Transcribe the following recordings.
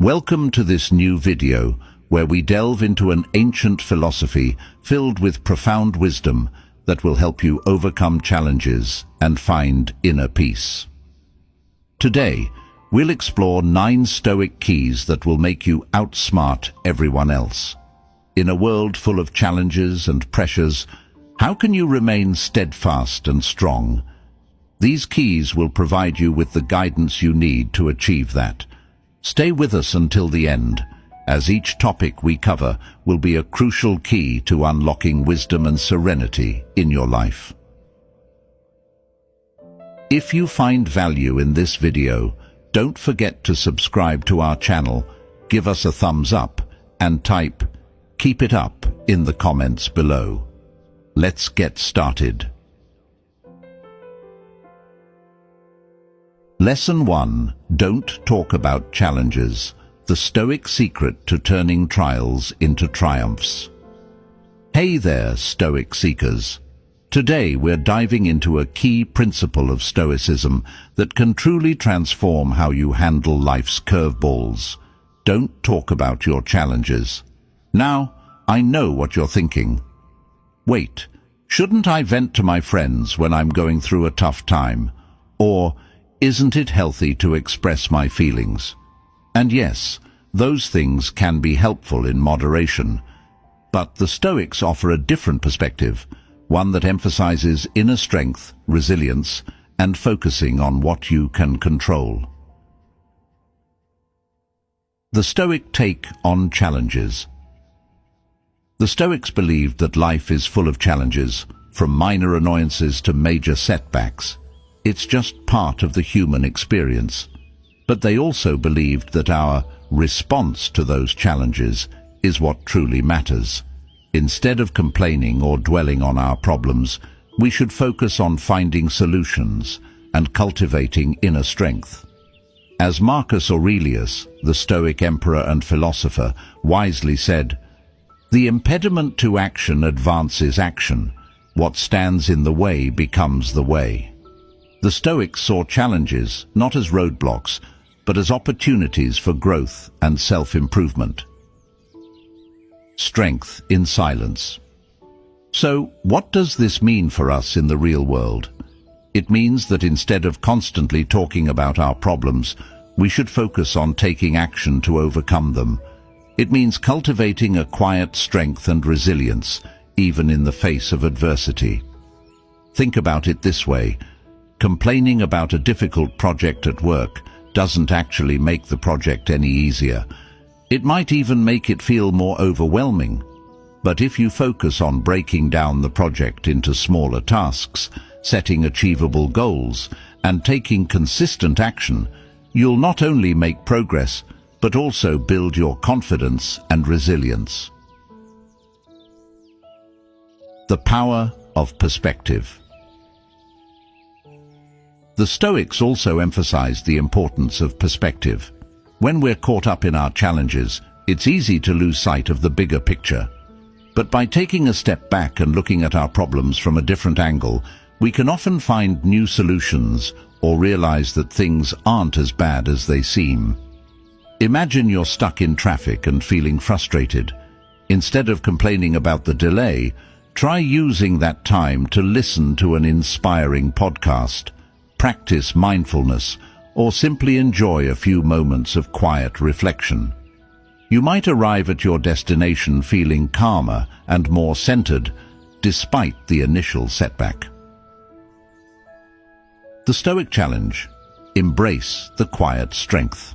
Welcome to this new video where we delve into an ancient philosophy filled with profound wisdom that will help you overcome challenges and find inner peace. Today, we'll explore 9 Stoic keys that will make you outsmart everyone else. In a world full of challenges and pressures, how can you remain steadfast and strong? These keys will provide you with the guidance you need to achieve that. Stay with us until the end, as each topic we cover will be a crucial key to unlocking wisdom and serenity in your life. If you find value in this video, don't forget to subscribe to our channel, give us a thumbs up, and type "Keep it up" in the comments below. Let's get started. Lesson 1. Don't talk about challenges. The Stoic secret to turning trials into triumphs. Hey there, Stoic seekers. Today we're diving into a key principle of Stoicism that can truly transform how you handle life's curveballs. Don't talk about your challenges. Now, I know what you're thinking. Wait, shouldn't I vent to my friends when I'm going through a tough time? Or, isn't it healthy to express my feelings? And yes, those things can be helpful in moderation. But the Stoics offer a different perspective, one that emphasizes inner strength, resilience, and focusing on what you can control. The Stoic take on challenges. The Stoics believed that life is full of challenges, from minor annoyances to major setbacks. It's just part of the human experience. But they also believed that our response to those challenges is what truly matters. Instead of complaining or dwelling on our problems, we should focus on finding solutions and cultivating inner strength. As Marcus Aurelius, the Stoic emperor and philosopher, wisely said, "The impediment to action advances action. What stands in the way becomes the way." The Stoics saw challenges not as roadblocks, but as opportunities for growth and self-improvement. Strength in silence. So, what does this mean for us in the real world? It means that instead of constantly talking about our problems, we should focus on taking action to overcome them. It means cultivating a quiet strength and resilience, even in the face of adversity. Think about it this way. Complaining about a difficult project at work doesn't actually make the project any easier. It might even make it feel more overwhelming. But if you focus on breaking down the project into smaller tasks, setting achievable goals, and taking consistent action, you'll not only make progress, but also build your confidence and resilience. The power of perspective. The Stoics also emphasized the importance of perspective. When we're caught up in our challenges, it's easy to lose sight of the bigger picture. But by taking a step back and looking at our problems from a different angle, we can often find new solutions or realize that things aren't as bad as they seem. Imagine you're stuck in traffic and feeling frustrated. Instead of complaining about the delay, try using that time to listen to an inspiring podcast, practice mindfulness, or simply enjoy a few moments of quiet reflection. You might arrive at your destination feeling calmer and more centered, despite the initial setback. The Stoic challenge: embrace the quiet strength.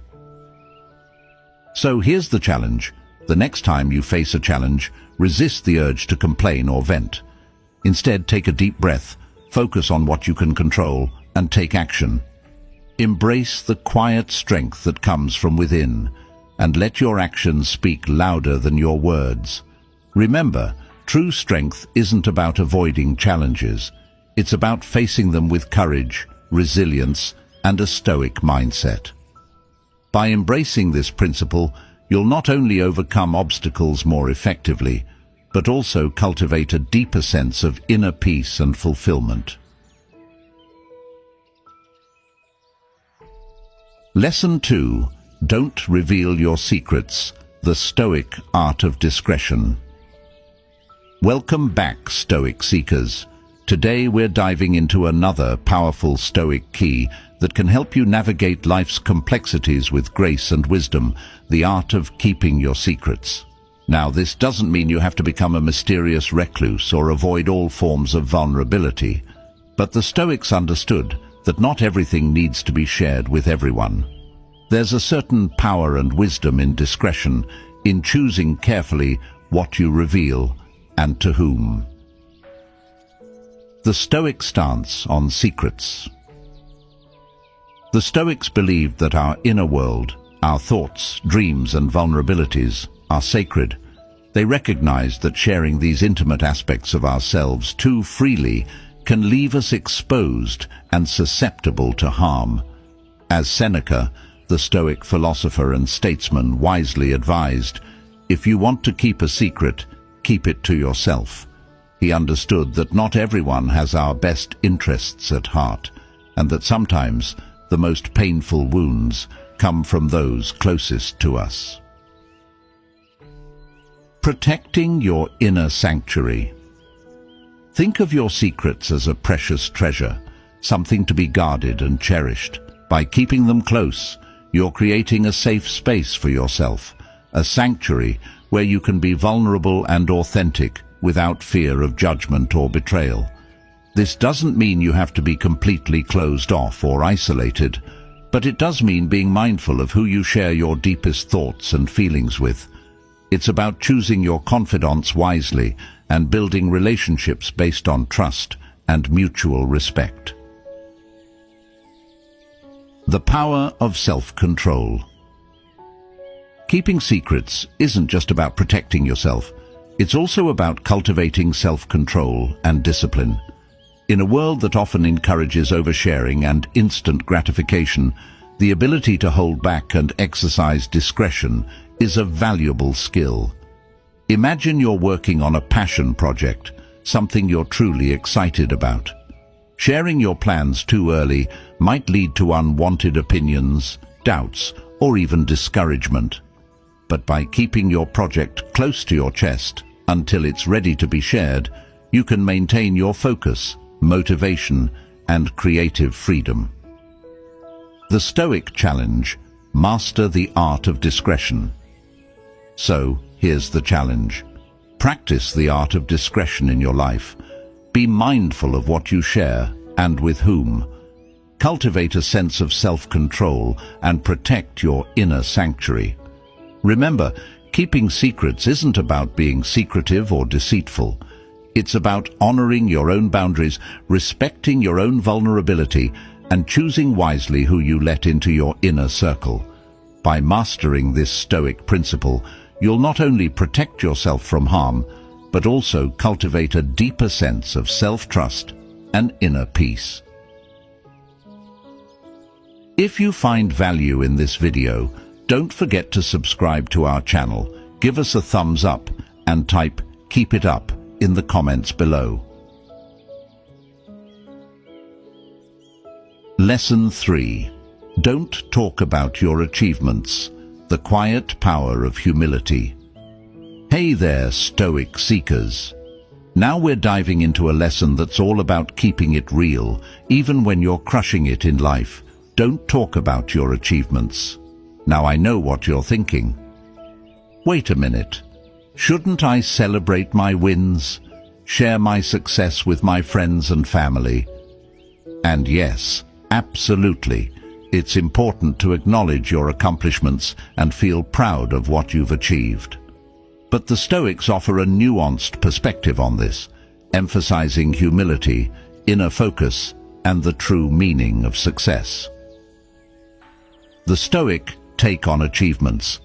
So here's the challenge. The next time you face a challenge, resist the urge to complain or vent. Instead, take a deep breath, focus on what you can control, and take action. Embrace the quiet strength that comes from within, and let your actions speak louder than your words. Remember, true strength isn't about avoiding challenges. It's about facing them with courage, resilience, and a Stoic mindset. By embracing this principle, you'll not only overcome obstacles more effectively, but also cultivate a deeper sense of inner peace and fulfillment. Lesson 2. Don't reveal your secrets. The Stoic art of discretion. Welcome back, Stoic seekers. Today we're diving into another powerful Stoic key that can help you navigate life's complexities with grace and wisdom, the art of keeping your secrets. Now, this doesn't mean you have to become a mysterious recluse or avoid all forms of vulnerability, but the Stoics understood that not everything needs to be shared with everyone. There's a certain power and wisdom in discretion, in choosing carefully what you reveal and to whom. The Stoic stance on secrets. The Stoics believed that our inner world, our thoughts, dreams and vulnerabilities, are sacred. They recognized that sharing these intimate aspects of ourselves too freely can leave us exposed and susceptible to harm. As Seneca, the Stoic philosopher and statesman, wisely advised, if you want to keep a secret, keep it to yourself. He understood that not everyone has our best interests at heart, and that sometimes the most painful wounds come from those closest to us. Protecting your inner sanctuary. Think of your secrets as a precious treasure, something to be guarded and cherished. By keeping them close, you're creating a safe space for yourself, a sanctuary where you can be vulnerable and authentic without fear of judgment or betrayal. This doesn't mean you have to be completely closed off or isolated, but it does mean being mindful of who you share your deepest thoughts and feelings with. It's about choosing your confidants wisely and building relationships based on trust and mutual respect. The power of self-control. Keeping secrets isn't just about protecting yourself. It's also about cultivating self-control and discipline. In a world that often encourages oversharing and instant gratification, the ability to hold back and exercise discretion is a valuable skill. Imagine you're working on a passion project, something you're truly excited about. Sharing your plans too early might lead to unwanted opinions, doubts, or even discouragement. But by keeping your project close to your chest until it's ready to be shared, you can maintain your focus, motivation, and creative freedom. The Stoic challenge: master the art of discretion. So, here's the challenge. Practice the art of discretion in your life. Be mindful of what you share and with whom. Cultivate a sense of self-control and protect your inner sanctuary. Remember, keeping secrets isn't about being secretive or deceitful. It's about honoring your own boundaries, respecting your own vulnerability, and choosing wisely who you let into your inner circle. By mastering this Stoic principle, you'll not only protect yourself from harm, but also cultivate a deeper sense of self-trust and inner peace. If you find value in this video, don't forget to subscribe to our channel, give us a thumbs up, and type "keep it up" in the comments below. Lesson 3. Don't talk about your achievements. The quiet power of humility. Hey there, Stoic seekers. Now we're diving into a lesson that's all about keeping it real, even when you're crushing it in life. Don't talk about your achievements. Now I know what you're thinking. Wait a minute. Shouldn't I celebrate my wins? Share my success with my friends and family? And yes, absolutely. It's important to acknowledge your accomplishments and feel proud of what you've achieved. But the Stoics offer a nuanced perspective on this, emphasizing humility, inner focus, and the true meaning of success. The Stoic take on achievements.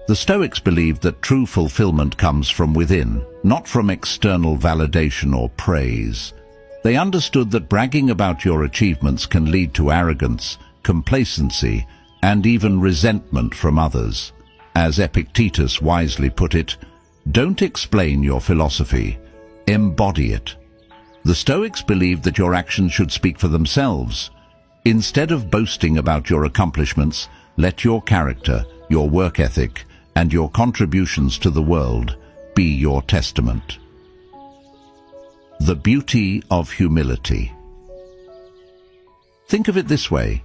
The Stoics believed that true fulfillment comes from within, not from external validation or praise. They understood that bragging about your achievements can lead to arrogance, complacency, and even resentment from others. As Epictetus wisely put it, don't explain your philosophy, embody it. The Stoics believed that your actions should speak for themselves. Instead of boasting about your accomplishments, Let your character, your work ethic, and your contributions to the world be your testament. The beauty of humility. Think of it this way.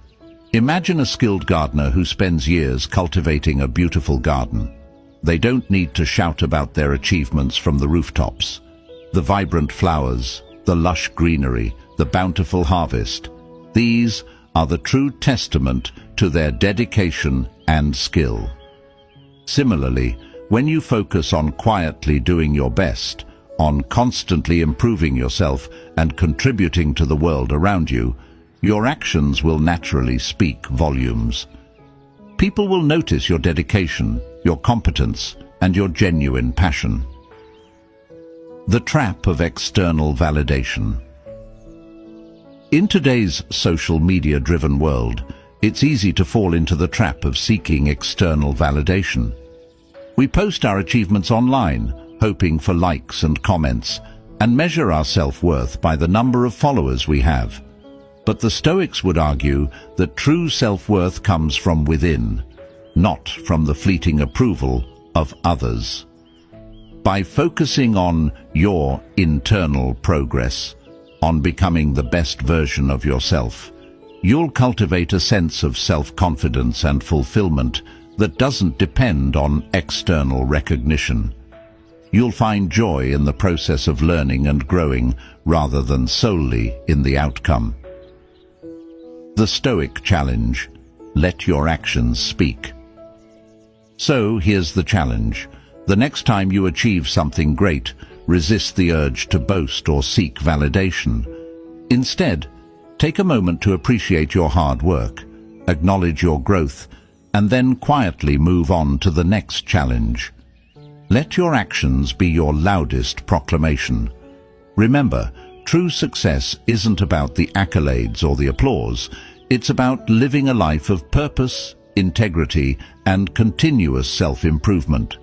Imagine a skilled gardener who spends years cultivating a beautiful garden. They don't need to shout about their achievements from the rooftops. The vibrant flowers, the lush greenery, the bountiful harvest. These are the true testament to their dedication and skill. Similarly, when you focus on quietly doing your best, on constantly improving yourself and contributing to the world around you, your actions will naturally speak volumes. People will notice your dedication, your competence, and your genuine passion. The trap of external validation. In today's social media-driven world, it's easy to fall into the trap of seeking external validation. We post our achievements online, hoping for likes and comments, and measure our self-worth by the number of followers we have. But the Stoics would argue that true self-worth comes from within, not from the fleeting approval of others. By focusing on your internal progress, on becoming the best version of yourself, you'll cultivate a sense of self-confidence and fulfillment that doesn't depend on external recognition. You'll find joy in the process of learning and growing rather than solely in the outcome. The Stoic challenge: let your actions speak. So here's the challenge. The next time you achieve something great, resist the urge to boast or seek validation. Instead, take a moment to appreciate your hard work, acknowledge your growth, and then quietly move on to the next challenge. Let your actions be your loudest proclamation. Remember, true success isn't about the accolades or the applause. It's about living a life of purpose, integrity, and continuous self-improvement.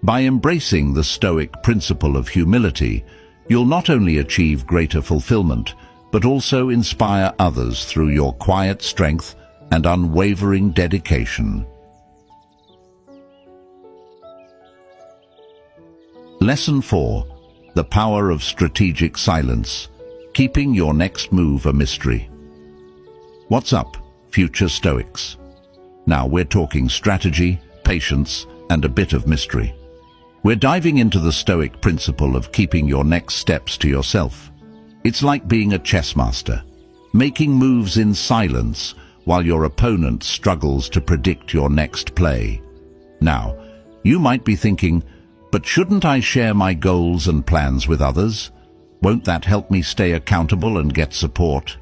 By embracing the Stoic principle of humility, you'll not only achieve greater fulfillment, but also inspire others through your quiet strength and unwavering dedication. Lesson 4. The power of strategic silence, keeping your next move a mystery. What's up, future Stoics? Now we're talking strategy, patience, and a bit of mystery. We're diving into the Stoic principle of keeping your next steps to yourself. It's like being a chess master, making moves in silence while your opponent struggles to predict your next play. Now, you might be thinking, but shouldn't I share my goals and plans with others? Won't that help me stay accountable and get support?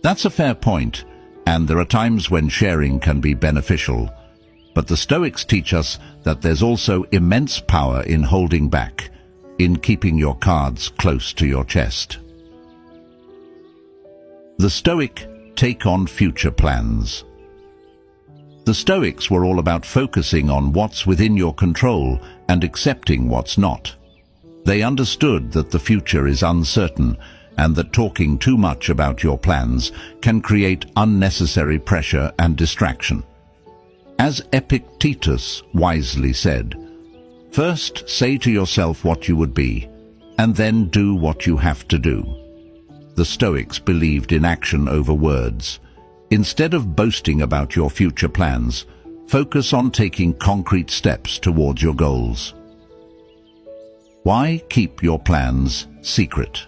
That's a fair point, and there are times when sharing can be beneficial. But the Stoics teach us that there's also immense power in holding back, in keeping your cards close to your chest. The Stoic take on future plans. The Stoics were all about focusing on what's within your control and accepting what's not. They understood that the future is uncertain and that talking too much about your plans can create unnecessary pressure and distraction. As Epictetus wisely said, first say to yourself what you would be, and then do what you have to do. The Stoics believed in action over words. Instead of boasting about your future plans, focus on taking concrete steps towards your goals. Why keep your plans secret?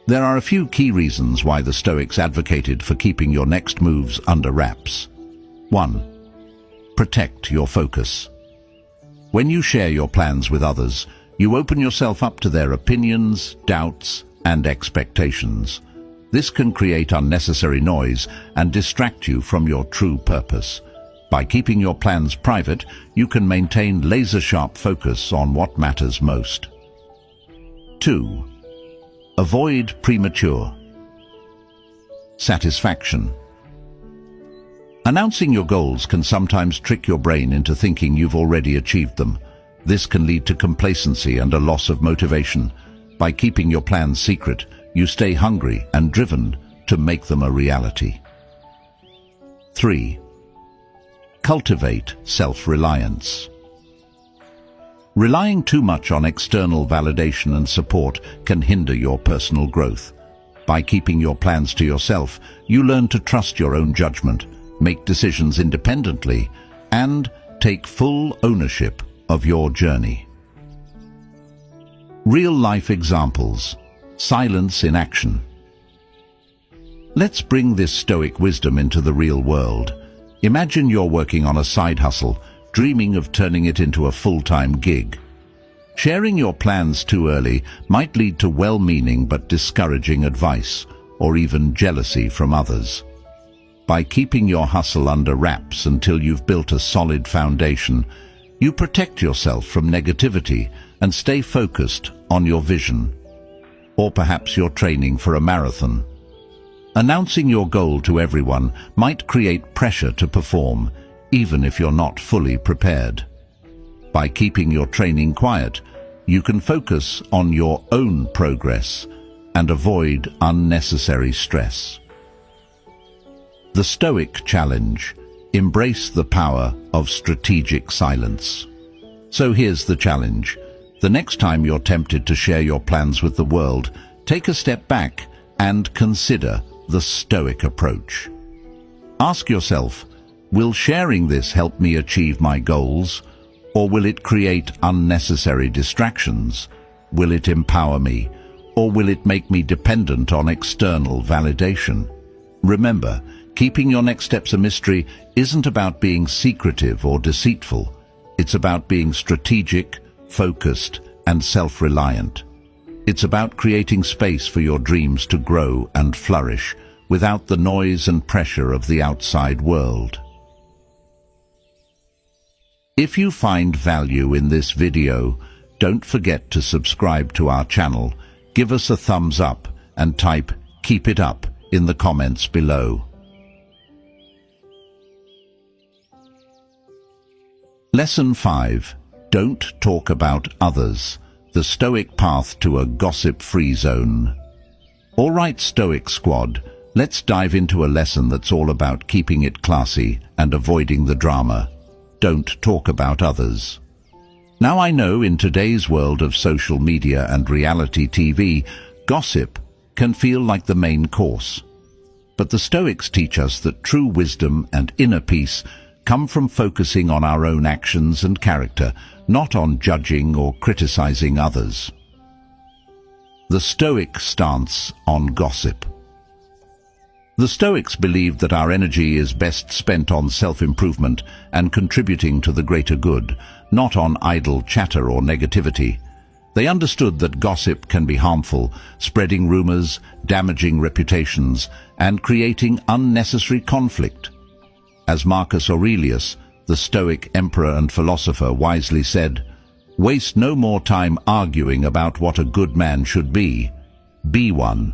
There are a few key reasons why the Stoics advocated for keeping your next moves under wraps. 1. Protect your focus. When you share your plans with others, you open yourself up to their opinions, doubts, and expectations. This can create unnecessary noise and distract you from your true purpose. By keeping your plans private, you can maintain laser-sharp focus on what matters most. 2. Avoid premature satisfaction. Announcing your goals can sometimes trick your brain into thinking you've already achieved them. This can lead to complacency and a loss of motivation. By keeping your plans secret, you stay hungry and driven to make them a reality. 3. Cultivate self-reliance. Relying too much on external validation and support can hinder your personal growth. By keeping your plans to yourself, you learn to trust your own judgment, make decisions independently, and take full ownership of your journey. Real-life examples. Silence in action. Let's bring this Stoic wisdom into the real world. Imagine you're working on a side hustle, dreaming of turning it into a full-time gig. Sharing your plans too early might lead to well-meaning but discouraging advice, or even jealousy from others. By keeping your hustle under wraps until you've built a solid foundation, you protect yourself from negativity and stay focused on your vision. Or perhaps you're training for a marathon. Announcing your goal to everyone might create pressure to perform, even if you're not fully prepared. By keeping your training quiet, you can focus on your own progress and avoid unnecessary stress. The Stoic challenge: embrace the power of strategic silence. So here's the challenge. The next time you're tempted to share your plans with the world, take a step back and consider the Stoic approach. Ask yourself, will sharing this help me achieve my goals, or will it create unnecessary distractions? Will it empower me, or will it make me dependent on external validation? Remember, keeping your next steps a mystery isn't about being secretive or deceitful. It's about being strategic, focused, and self-reliant. It's about creating space for your dreams to grow and flourish without the noise and pressure of the outside world. If you find value in this video, don't forget to subscribe to our channel, give us a thumbs up, and type "Keep it up" in the comments below. Lesson 5. Don't talk about others. The Stoic path to a gossip-free zone. All right, Stoic squad, let's dive into a lesson that's all about keeping it classy and avoiding the drama. Don't talk about others. Now, I know in today's world of social media and reality TV, gossip can feel like the main course. But the Stoics teach us that true wisdom and inner peace come from focusing on our own actions and character, not on judging or criticizing others. The Stoic stance on gossip. The Stoics believed that our energy is best spent on self-improvement and contributing to the greater good, not on idle chatter or negativity. They understood that gossip can be harmful, spreading rumors, damaging reputations, and creating unnecessary conflict. As Marcus Aurelius, the Stoic emperor and philosopher, wisely said, "Waste no more time arguing about what a good man should be. Be one."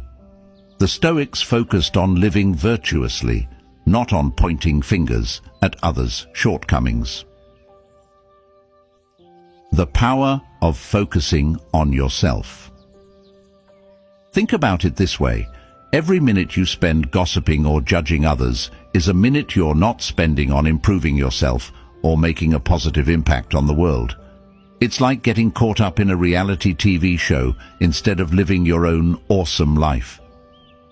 The Stoics focused on living virtuously, not on pointing fingers at others' shortcomings. The power of focusing on yourself. Think about it this way. Every minute you spend gossiping or judging others is a minute you're not spending on improving yourself or making a positive impact on the world. It's like getting caught up in a reality TV show instead of living your own awesome life.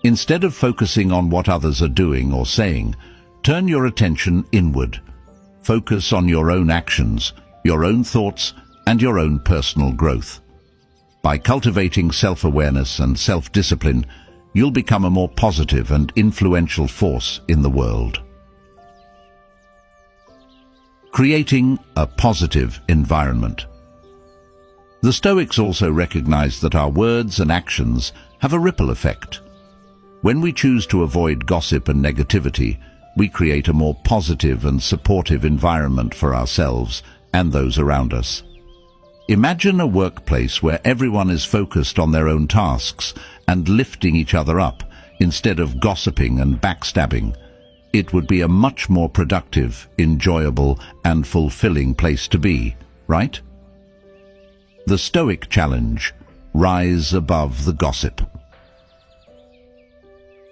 Instead of focusing on what others are doing or saying, turn your attention inward. Focus on your own actions, your own thoughts, and your own personal growth. By cultivating self-awareness and self-discipline, you'll become a more positive and influential force in the world. Creating a positive environment. The Stoics also recognize that our words and actions have a ripple effect. When we choose to avoid gossip and negativity, we create a more positive and supportive environment for ourselves and those around us. Imagine a workplace where everyone is focused on their own tasks and lifting each other up instead of gossiping and backstabbing. It would be a much more productive, enjoyable, and fulfilling place to be, right? The Stoic challenge: rise above the gossip.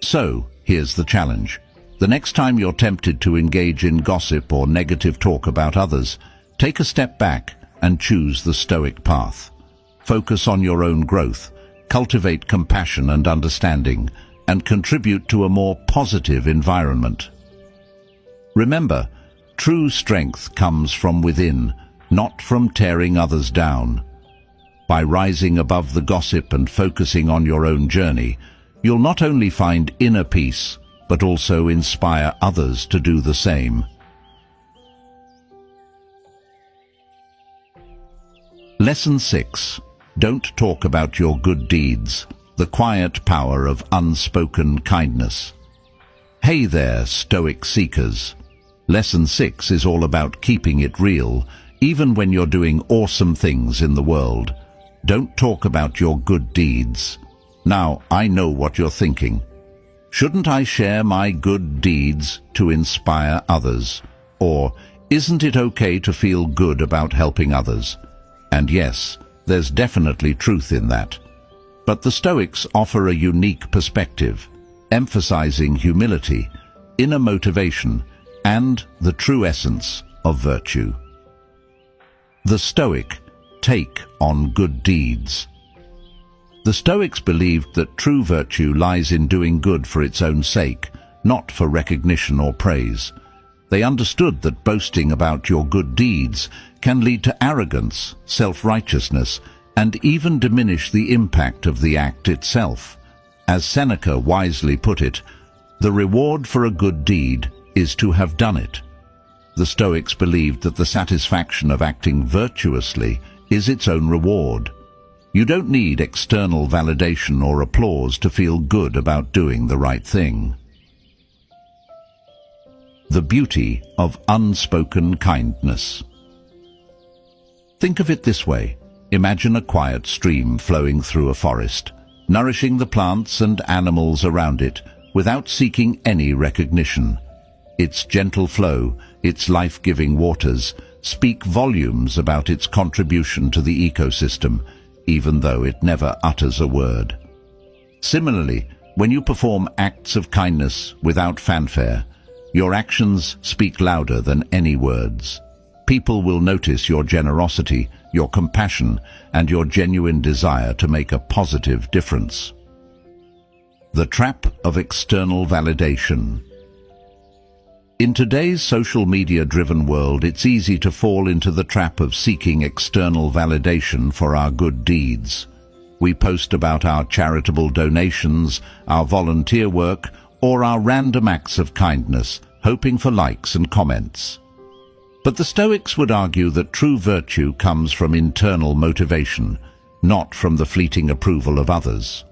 So, here's the challenge. The next time you're tempted to engage in gossip or negative talk about others, take a step back and choose the Stoic path. Focus on your own growth, cultivate compassion and understanding, and contribute to a more positive environment. Remember, true strength comes from within, not from tearing others down. By rising above the gossip and focusing on your own journey, you'll not only find inner peace, but also inspire others to do the same. Lesson 6. Don't talk about your good deeds. The quiet power of unspoken kindness. Hey there, Stoic seekers. Lesson 6 is all about keeping it real, even when you're doing awesome things in the world. Don't talk about your good deeds. Now, I know what you're thinking. Shouldn't I share my good deeds to inspire others? Or, isn't it okay to feel good about helping others? And yes, there's definitely truth in that. But the Stoics offer a unique perspective, emphasizing humility, inner motivation, and the true essence of virtue. The Stoic take on good deeds. The Stoics believed that true virtue lies in doing good for its own sake, not for recognition or praise. They understood that boasting about your good deeds can lead to arrogance, self-righteousness, and even diminish the impact of the act itself. As Seneca wisely put it, the reward for a good deed is to have done it. The Stoics believed that the satisfaction of acting virtuously is its own reward. You don't need external validation or applause to feel good about doing the right thing. The beauty of unspoken kindness. Think of it this way. Imagine a quiet stream flowing through a forest, nourishing the plants and animals around it without seeking any recognition. Its gentle flow, its life-giving waters, speak volumes about its contribution to the ecosystem, even though it never utters a word. Similarly, when you perform acts of kindness without fanfare, your actions speak louder than any words. People will notice your generosity, your compassion, and your genuine desire to make a positive difference. The trap of external validation. In today's social media-driven world, it's easy to fall into the trap of seeking external validation for our good deeds. We post about our charitable donations, our volunteer work, or our random acts of kindness, hoping for likes and comments. But the Stoics would argue that true virtue comes from internal motivation, not from the fleeting approval of others.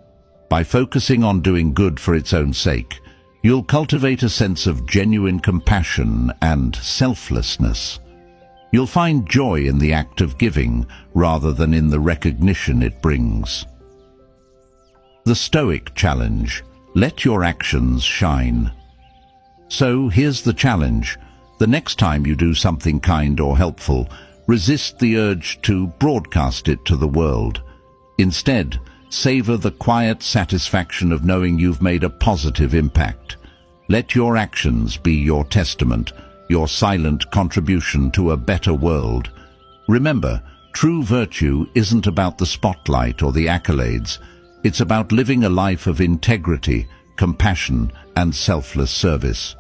By focusing on doing good for its own sake, you'll cultivate a sense of genuine compassion and selflessness. You'll find joy in the act of giving rather than in the recognition it brings. The Stoic challenge: let your actions shine. So here's the challenge. The next time you do something kind or helpful, resist the urge to broadcast it to the world. Instead, savor the quiet satisfaction of knowing you've made a positive impact. Let your actions be your testament, your silent contribution to a better world. Remember, true virtue isn't about the spotlight or the accolades. It's about living a life of integrity, compassion, and selfless service.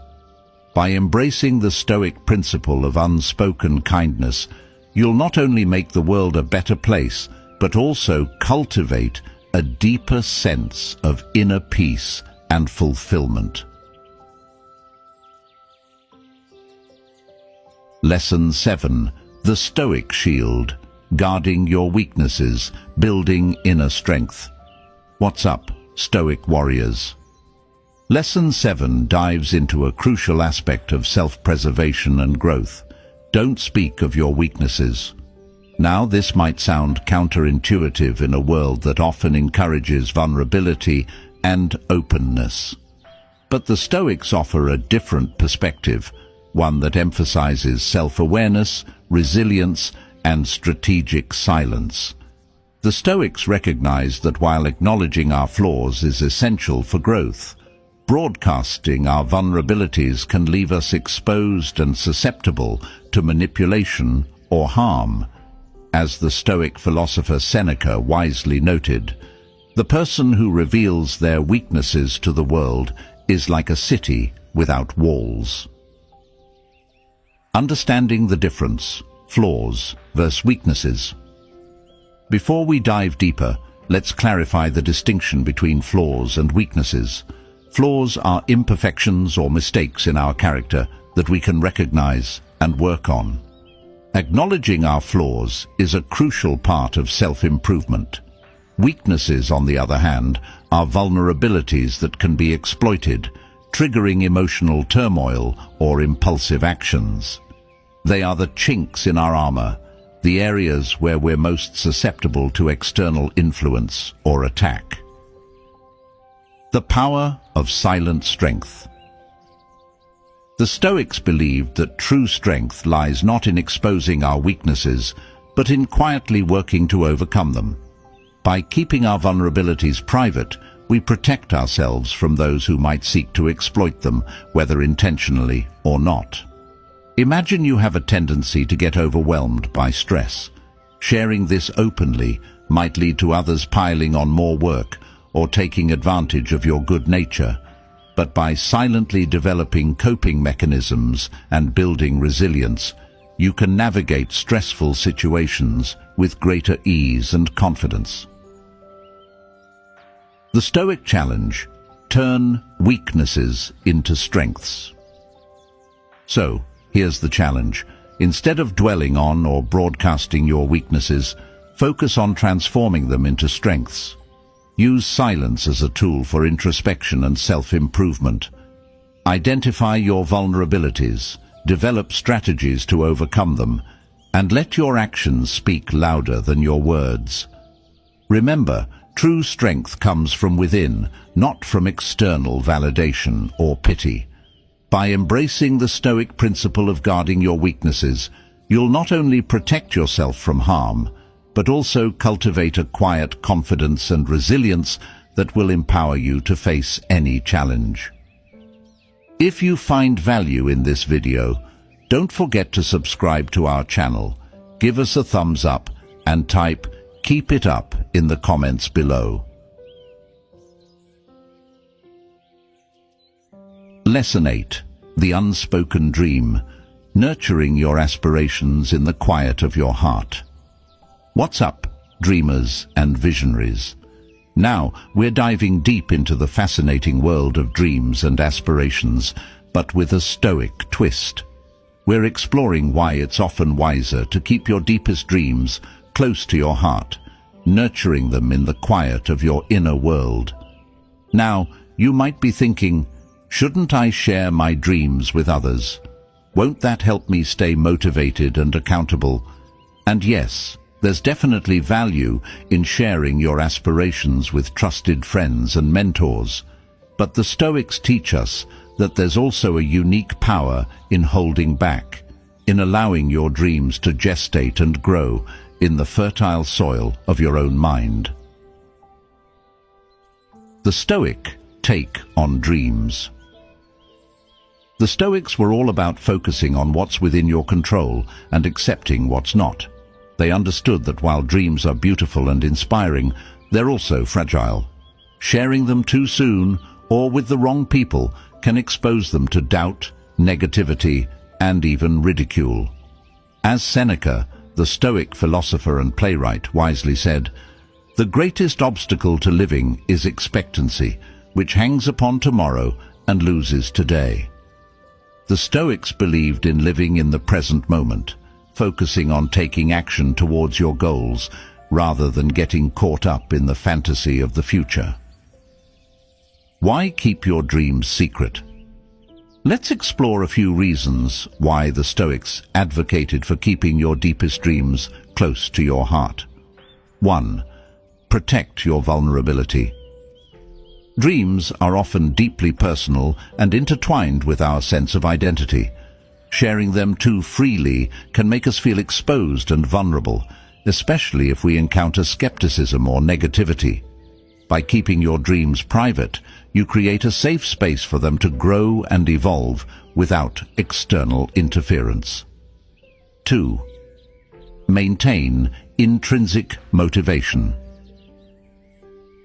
By embracing the Stoic principle of unspoken kindness, you'll not only make the world a better place, but also cultivate a deeper sense of inner peace and fulfillment. Lesson 7. The Stoic Shield. Guarding your weaknesses, building inner strength. What's up, Stoic warriors? Lesson 7 dives into a crucial aspect of self-preservation and growth. Don't speak of your weaknesses. Now, this might sound counterintuitive in a world that often encourages vulnerability and openness. But the Stoics offer a different perspective, one that emphasizes self-awareness, resilience, and strategic silence. The Stoics recognize that while acknowledging our flaws is essential for growth, Broadcasting our vulnerabilities can leave us exposed and susceptible to manipulation or harm. As the Stoic philosopher Seneca wisely noted, the person who reveals their weaknesses to the world is like a city without walls. Understanding the difference, flaws versus weaknesses. Before we dive deeper, let's clarify the distinction between flaws and weaknesses. Flaws are imperfections or mistakes in our character that we can recognize and work on. Acknowledging our flaws is a crucial part of self-improvement. Weaknesses, on the other hand, are vulnerabilities that can be exploited, triggering emotional turmoil or impulsive actions. They are the chinks in our armor, the areas where we're most susceptible to external influence or attack. The power of silent strength. The Stoics believed that true strength lies not in exposing our weaknesses, but in quietly working to overcome them. By keeping our vulnerabilities private, we protect ourselves from those who might seek to exploit them, whether intentionally or not. Imagine you have a tendency to get overwhelmed by stress. Sharing this openly might lead to others piling on more work or taking advantage of your good nature. But by silently developing coping mechanisms and building resilience, you can navigate stressful situations with greater ease and confidence. The Stoic challenge: turn weaknesses into strengths. So, here's the challenge. Instead of dwelling on or broadcasting your weaknesses, focus on transforming them into strengths. Use silence as a tool for introspection and self-improvement. Identify your vulnerabilities, develop strategies to overcome them, and let your actions speak louder than your words. Remember, true strength comes from within, not from external validation or pity. By embracing the Stoic principle of guarding your weaknesses, you'll not only protect yourself from harm, but also cultivate a quiet confidence and resilience that will empower you to face any challenge. If you find value in this video, don't forget to subscribe to our channel, give us a thumbs up, and type "Keep it up" in the comments below. Lesson 8. The Unspoken Dream. Nurturing your aspirations in the quiet of your heart. What's up, dreamers and visionaries? Now, we're diving deep into the fascinating world of dreams and aspirations, but with a Stoic twist. We're exploring why it's often wiser to keep your deepest dreams close to your heart, nurturing them in the quiet of your inner world. Now, you might be thinking, shouldn't I share my dreams with others? Won't that help me stay motivated and accountable? And yes, there's definitely value in sharing your aspirations with trusted friends and mentors. But the Stoics teach us that there's also a unique power in holding back, in allowing your dreams to gestate and grow in the fertile soil of your own mind. The Stoic take on dreams. The Stoics were all about focusing on what's within your control and accepting what's not. They understood that while dreams are beautiful and inspiring, they're also fragile. Sharing them too soon or with the wrong people can expose them to doubt, negativity, and even ridicule. As Seneca, the Stoic philosopher and playwright, wisely said, "The greatest obstacle to living is expectancy, which hangs upon tomorrow and loses today." The Stoics believed in living in the present moment, focusing on taking action towards your goals rather than getting caught up in the fantasy of the future. Why keep your dreams secret? Let's explore a few reasons why the Stoics advocated for keeping your deepest dreams close to your heart. 1. Protect your vulnerability. Dreams are often deeply personal and intertwined with our sense of identity. Sharing them too freely can make us feel exposed and vulnerable, especially if we encounter skepticism or negativity. By keeping your dreams private, you create a safe space for them to grow and evolve without external interference. 2. Maintain intrinsic motivation.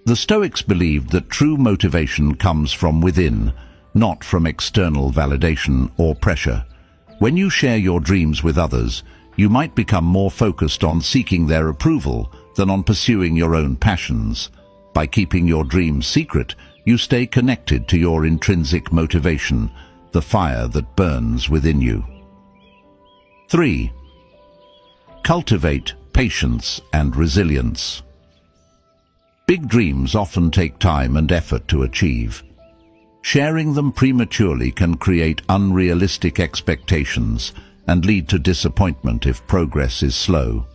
The Stoics believed that true motivation comes from within, not from external validation or pressure. When you share your dreams with others, you might become more focused on seeking their approval than on pursuing your own passions. By keeping your dreams secret, you stay connected to your intrinsic motivation, the fire that burns within you. 3. Cultivate patience and resilience. Big dreams often take time and effort to achieve. Sharing them prematurely can create unrealistic expectations and lead to disappointment if progress is slow.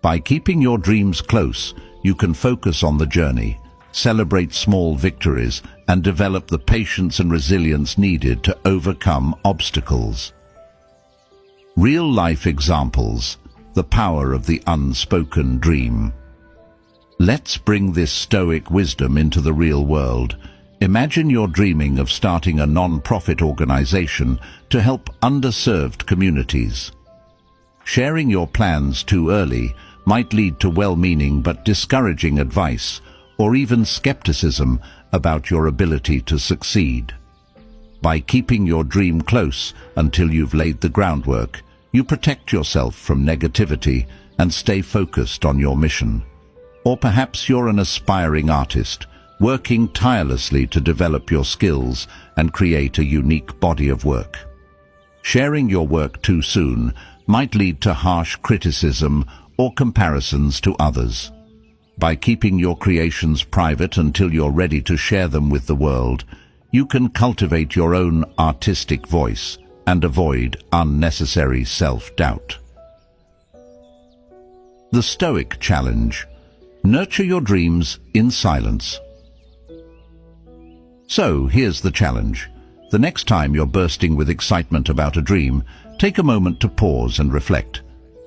By keeping your dreams close, you can focus on the journey, celebrate small victories, and develop the patience and resilience needed to overcome obstacles. Real-life examples: the power of the unspoken dream. Let's bring this Stoic wisdom into the real world. Imagine you're dreaming of starting a non-profit organization to help underserved communities. Sharing your plans too early might lead to well-meaning but discouraging advice, or even skepticism about your ability to succeed. By keeping your dream close until you've laid the groundwork, you protect yourself from negativity and stay focused on your mission. Or perhaps you're an aspiring artist, working tirelessly to develop your skills and create a unique body of work. Sharing your work too soon might lead to harsh criticism or comparisons to others. By keeping your creations private until you're ready to share them with the world, you can cultivate your own artistic voice and avoid unnecessary self-doubt. The Stoic Challenge: nurture your dreams in silence. So, here's the challenge. The next time you're bursting with excitement about a dream, take a moment to pause and reflect.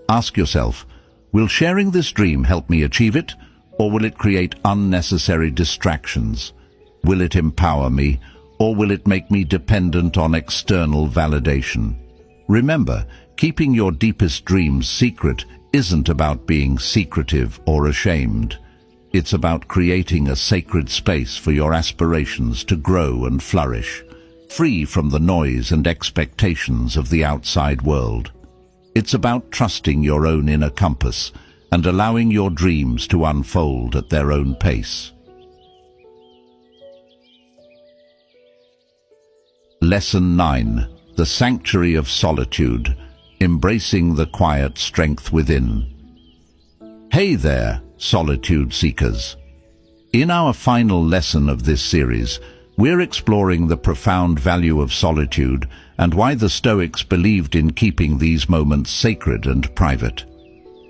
Ask yourself, will sharing this dream help me achieve it, or will it create unnecessary distractions? Will it empower me, or will it make me dependent on external validation? Remember, keeping your deepest dreams secret isn't about being secretive or ashamed. It's about creating a sacred space for your aspirations to grow and flourish, free from the noise and expectations of the outside world. It's about trusting your own inner compass and allowing your dreams to unfold at their own pace. Lesson 9. The Sanctuary of Solitude: embracing the quiet strength within. Hey there, solitude seekers. In our final lesson of this series, we're exploring the profound value of solitude and why the Stoics believed in keeping these moments sacred and private.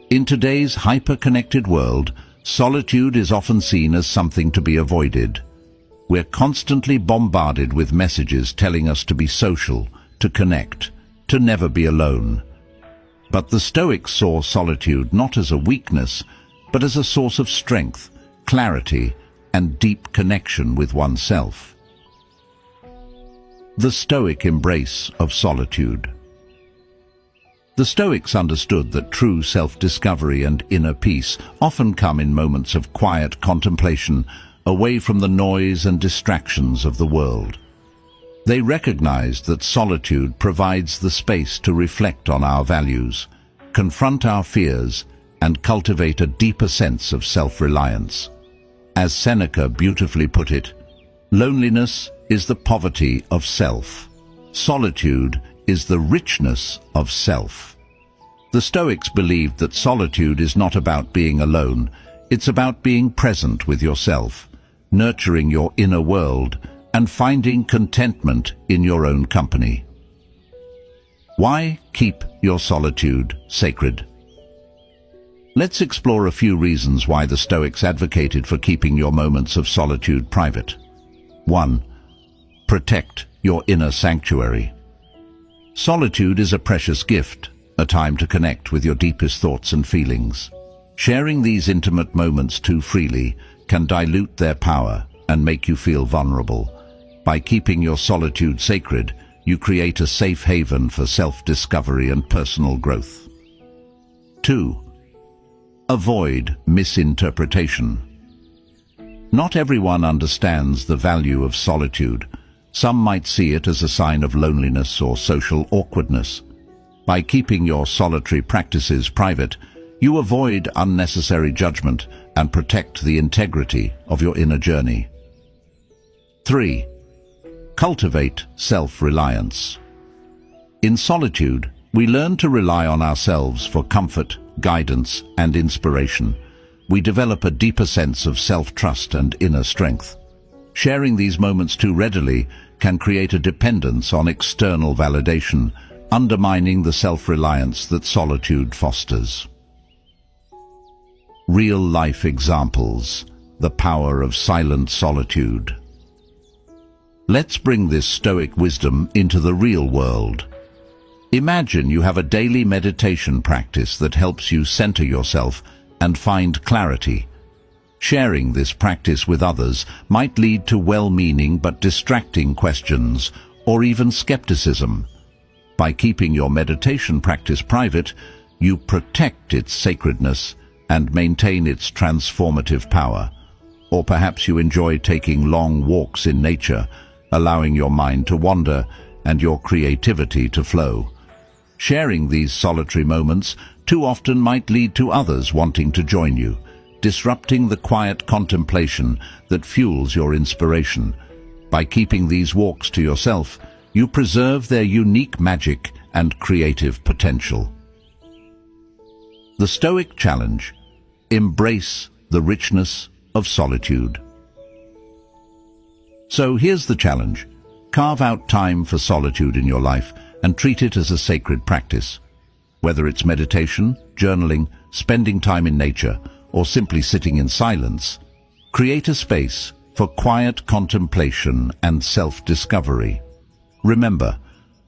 In today's hyper-connected world, solitude is often seen as something to be avoided. We're constantly bombarded with messages telling us to be social, to connect, to never be alone. But the Stoics saw solitude not as a weakness, but as a source of strength, clarity, and deep connection with oneself. The Stoic embrace of solitude. The Stoics understood that true self-discovery and inner peace often come in moments of quiet contemplation, away from the noise and distractions of the world. They recognized that solitude provides the space to reflect on our values, confront our fears, and cultivate a deeper sense of self-reliance. As Seneca beautifully put it, loneliness is the poverty of self. Solitude is the richness of self. The Stoics believed that solitude is not about being alone, it's about being present with yourself, nurturing your inner world, and finding contentment in your own company. Why keep your solitude sacred? Let's explore a few reasons why the Stoics advocated for keeping your moments of solitude private. 1. Protect your inner sanctuary. Solitude is a precious gift, a time to connect with your deepest thoughts and feelings. Sharing these intimate moments too freely can dilute their power and make you feel vulnerable. By keeping your solitude sacred, you create a safe haven for self-discovery and personal growth. 2. Avoid misinterpretation. Not everyone understands the value of solitude. Some might see it as a sign of loneliness or social awkwardness. By keeping your solitary practices private, you avoid unnecessary judgment and protect the integrity of your inner journey. 3. Cultivate self-reliance. In solitude, we learn to rely on ourselves for comfort, guidance, and inspiration. We develop a deeper sense of self-trust and inner strength. Sharing these moments too readily can create a dependence on external validation, undermining the self-reliance that solitude fosters. Real-life examples: the power of silent solitude. Let's bring this Stoic wisdom into the real world. Imagine you have a daily meditation practice that helps you center yourself and find clarity. Sharing this practice with others might lead to well-meaning but distracting questions or even skepticism. By keeping your meditation practice private, you protect its sacredness and maintain its transformative power. Or perhaps you enjoy taking long walks in nature, allowing your mind to wander and your creativity to flow. Sharing these solitary moments too often might lead to others wanting to join you, disrupting the quiet contemplation that fuels your inspiration. By keeping these walks to yourself, you preserve their unique magic and creative potential. The Stoic challenge: embrace the richness of solitude. So here's the challenge. Carve out time for solitude in your life and treat it as a sacred practice. Whether it's meditation, journaling, spending time in nature, or simply sitting in silence, create a space for quiet contemplation and self-discovery. Remember,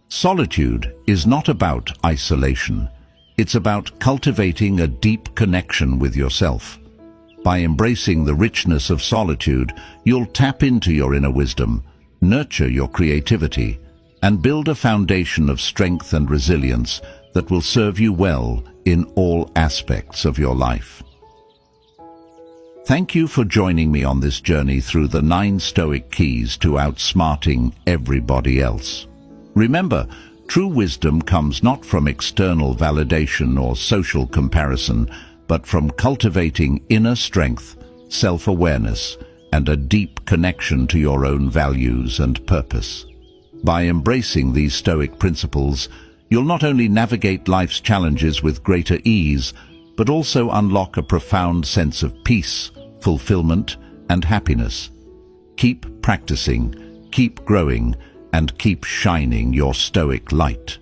solitude is not about isolation. It's about cultivating a deep connection with yourself. By embracing the richness of solitude, you'll tap into your inner wisdom, nurture your creativity, and build a foundation of strength and resilience that will serve you well in all aspects of your life. Thank you for joining me on this journey through the 9 Stoic keys to outsmarting everybody else. Remember, true wisdom comes not from external validation or social comparison, but from cultivating inner strength, self-awareness, and a deep connection to your own values and purpose. By embracing these Stoic principles, you'll not only navigate life's challenges with greater ease, but also unlock a profound sense of peace, fulfillment, and happiness. Keep practicing, keep growing, and keep shining your Stoic light.